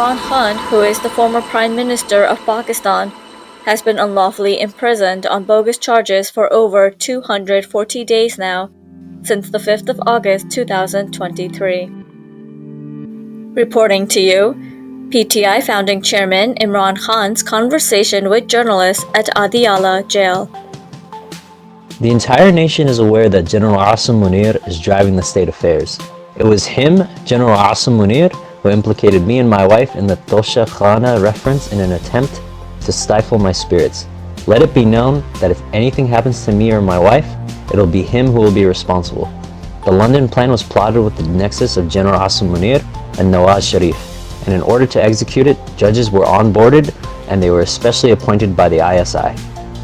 Imran Khan, who is the former Prime Minister of Pakistan, has been unlawfully imprisoned on bogus charges for over 240 days now, since the 5th of August 2023. Reporting to you, PTI Founding Chairman Imran Khan's conversation with journalists at Adiala Jail. The entire nation is aware that General Asim Munir is driving the state affairs. It was him, General Asim Munir, who implicated me and my wife in the Tosha Khana reference in an attempt to stifle my spirits. Let it be known that if anything happens to me or my wife, it'll be him who will be responsible. The London plan was plotted with the nexus of General Asim Munir and Nawaz Sharif, and in order to execute it, judges were onboarded and they were especially appointed by the ISI.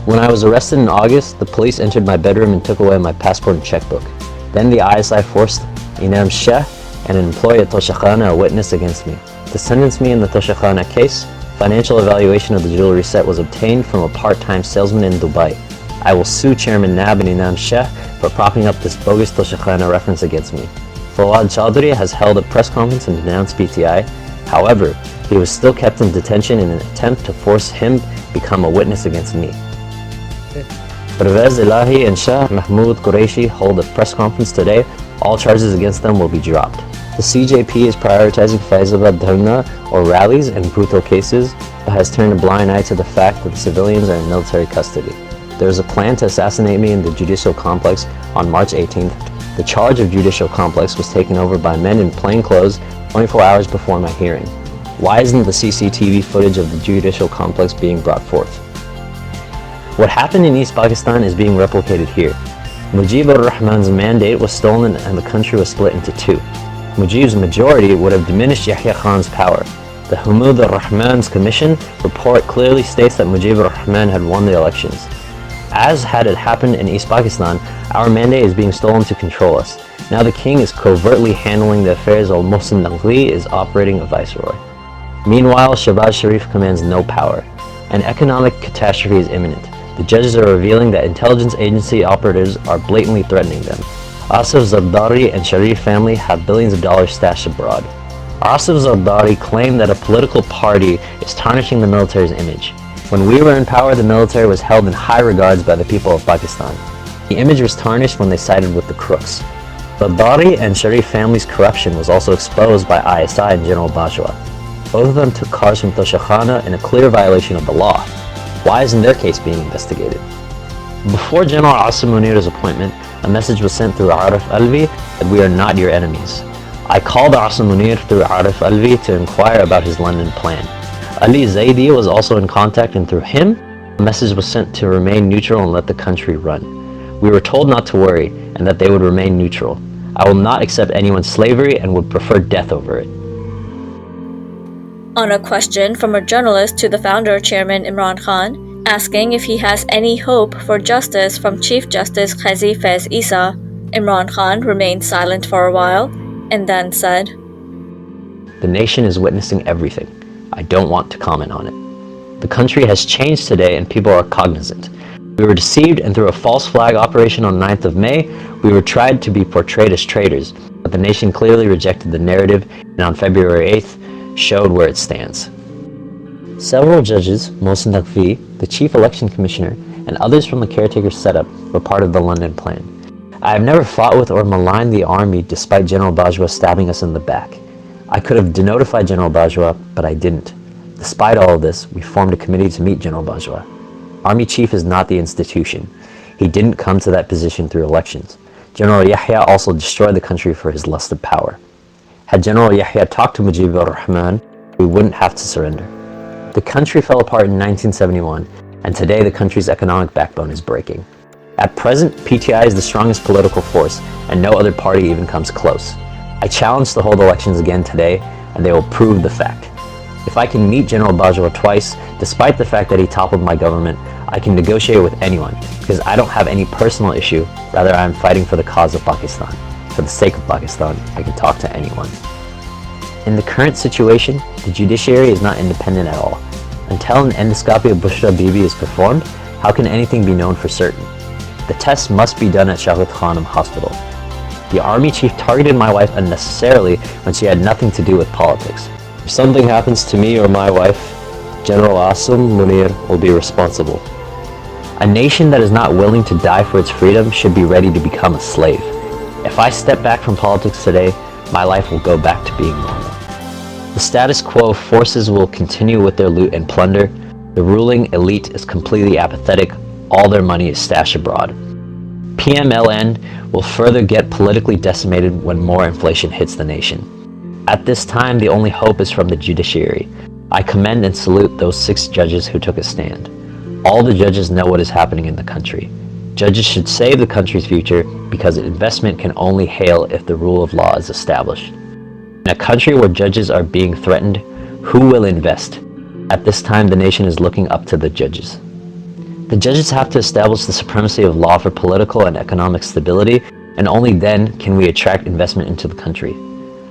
When I was arrested in August, the police entered my bedroom and took away my passport and checkbook. Then the ISI forced Inam Shah, an employee at Tosha Khana, a witness against me. To sentence me in the Tosha Khana case, financial evaluation of the jewelry set was obtained from a part-time salesman in Dubai. I will sue Chairman Nab and Inam Shah for propping up this bogus Tosha Khana reference against me. Fawad Chaudhry has held a press conference and denounced PTI. However, he was still kept in detention in an attempt to force him become a witness against me. Pervez Elahi and Shah Mahmood Qureshi hold a press conference today. All charges against them will be dropped. The CJP is prioritizing Faizabad Dharna or rallies and brutal cases, but has turned a blind eye to the fact that the civilians are in military custody. There is a plan to assassinate me in the judicial complex on March 18th. The charge of judicial complex was taken over by men in plain clothes 24 hours before my hearing. Why isn't the CCTV footage of the judicial complex being brought forth? What happened in East Pakistan is being replicated here. Mujibur Rahman's mandate was stolen and the country was split into two. Mujib's majority would have diminished Yahya Khan's power. The Humud al-Rahman's commission report clearly states that Mujibur Rahman had won the elections. As had it happened in East Pakistan, our mandate is being stolen to control us. Now the king is covertly handling the affairs while Mohsen Naqvi is operating a viceroy. Meanwhile, Shahbaz Sharif commands no power. An economic catastrophe is imminent. The judges are revealing that intelligence agency operatives are blatantly threatening them. Asif Zardari and Sharif family have billions of dollars stashed abroad. Asif Zardari claimed that a political party is tarnishing the military's image. When we were in power, the military was held in high regards by the people of Pakistan. The image was tarnished when they sided with the crooks. Zardari and Sharif family's corruption was also exposed by ISI and General Bajwa. Both of them took cars from Tosha Khana in a clear violation of the law. Why isn't their case being investigated? Before General Asim Munir's appointment, a message was sent through Arif Alvi that we are not your enemies. I called Asim Munir through Arif Alvi to inquire about his London plan. Ali Zaidi was also in contact, and through him, a message was sent to remain neutral and let the country run. We were told not to worry and that they would remain neutral. I will not accept anyone's slavery and would prefer death over it. On a question from a journalist to the founder chairman Imran Khan, asking if he has any hope for justice from Chief Justice Qazi Faiz Isa, Imran Khan remained silent for a while and then said, "The nation is witnessing everything. I don't want to comment on it. The country has changed today and people are cognizant. We were deceived, and through a false flag operation on 9th of May, we were tried to be portrayed as traitors, but the nation clearly rejected the narrative and on February 8th, showed where it stands." Several judges, Mohsen Naqvi, the chief election commissioner, and others from the caretaker setup were part of the London plan. I have never fought with or maligned the army despite General Bajwa stabbing us in the back. I could have denotified General Bajwa, but I didn't. Despite all of this, we formed a committee to meet General Bajwa. Army chief is not the institution. He didn't come to that position through elections. General Yahya also destroyed the country for his lust of power. Had General Yahya talked to Mujibur Rahman, we wouldn't have to surrender. The country fell apart in 1971, and today the country's economic backbone is breaking. At present, PTI is the strongest political force, and no other party even comes close. I challenge to hold elections again today, and they will prove the fact. If I can meet General Bajwa twice, despite the fact that he toppled my government, I can negotiate with anyone, because I don't have any personal issue, rather I am fighting for the cause of Pakistan. For the sake of Pakistan, I can talk to anyone. In the current situation, the judiciary is not independent at all. Until an endoscopy of Bushra Bibi is performed, how can anything be known for certain? The tests must be done at Shahid Khanum Hospital. The army chief targeted my wife unnecessarily when she had nothing to do with politics. If something happens to me or my wife, General Asim Munir will be responsible. A nation that is not willing to die for its freedom should be ready to become a slave. If I step back from politics today, my life will go back to being normal. The status quo forces will continue with their loot and plunder. The ruling elite is completely apathetic. All their money is stashed abroad. PMLN will further get politically decimated when more inflation hits the nation. At this time, the only hope is from the judiciary. I commend and salute those 6 judges who took a stand. All the judges know what is happening in the country. Judges should save the country's future because investment can only hail if the rule of law is established. In a country where judges are being threatened, who will invest? At this time, the nation is looking up to the judges. The judges have to establish the supremacy of law for political and economic stability, and only then can we attract investment into the country.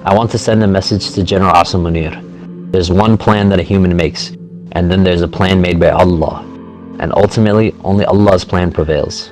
I want to send a message to General Asim Munir. There's one plan that a human makes, and then there's a plan made by Allah. And ultimately, only Allah's plan prevails.